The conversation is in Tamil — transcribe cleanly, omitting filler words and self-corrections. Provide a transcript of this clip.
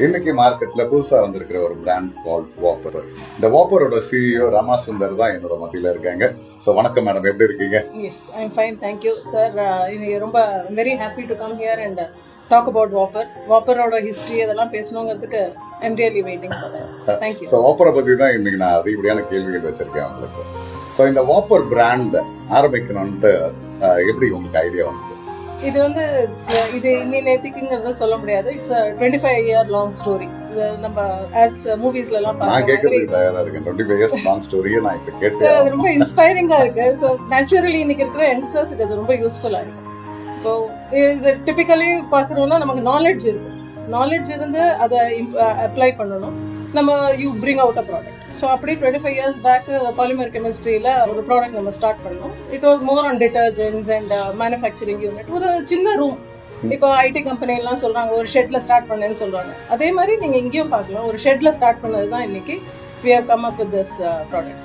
இன்னைக்கு மார்க்கெட்ல புதுசா வந்திருக்கிற ஒரு பிராண்ட் கால் வாப்பர். இந்த வாப்பரோட சிஇஓ ரமா சுந்தர் தான் என்னோட மத்தியில இருக்காங்க. ஸோ வணக்கம் மேடம், எப்படி இருக்கீங்க? Yes, I'm fine, thank you sir. இன்னைக்கு ரொம்ப very happy to come here and talk about Vappar. வாப்பரோட ஹிஸ்ட்ரி அதெல்லாம் பேசணுங்கிறதுக்கு I'm really waiting for that. Thank you. So வாப்பரை பத்தி தான் இன்னைக்கு நான் அதிகப்படியான கேள்விகள் வச்சிருக்கேன் உங்களுக்கு. ஸோ இந்த வாப்பர் பிராண்ட் ஆரம்பிக்கணும்ட்டு எப்படி உங்களுக்கு ஐடியா வந்தது? இது வந்து இது நேத்திக்குங்கிறத சொல்ல முடியாது. It's 25 year long story. இது நம்ம ஆஸ் மூவிஸ்ல எல்லாம் நான் கேட்கறதுக்கு தயாரா இருக்கேன். 25 years லாங் ஸ்டோரியை நான் இப்போ கேட்டேன். அது ரொம்ப இன்ஸ்பைரிங்கா இருக்கு. ஸோ நேச்சுரலி இன்னைக்கு இருக்கிற யங்ஸ்டர்ஸுக்கு அது ரொம்ப யூஸ்ஃபுல்லா இருக்கும். இப்போ இது டிபிக்கலி பார்க்குறோம்னா நமக்கு நாலேஜ் இருக்கு. நாலேஜ் இருந்து அதை அப்ளை பண்ணணும். நம்ம you bring out a product. So அப்படி 25 years பேக் பாலிமர் கெமிஸ்ட்ரியில் ஒரு ப்ராடக்ட் நம்ம ஸ்டார்ட் பண்ணோம். It was more on detergents and manufacturing unit. ஒரு சின்ன ரூம். இப்போ ஐடி கம்பெனிலாம் சொல்கிறாங்க ஒரு ஷெட்டில் ஸ்டார்ட் பண்ணேன்னு சொல்கிறாங்க. அதே மாதிரி நீங்கள் இங்கேயும் பார்க்கலாம், ஒரு ஷெட்டில் ஸ்டார்ட் பண்ணது தான் இன்னைக்கு we have come up with this product.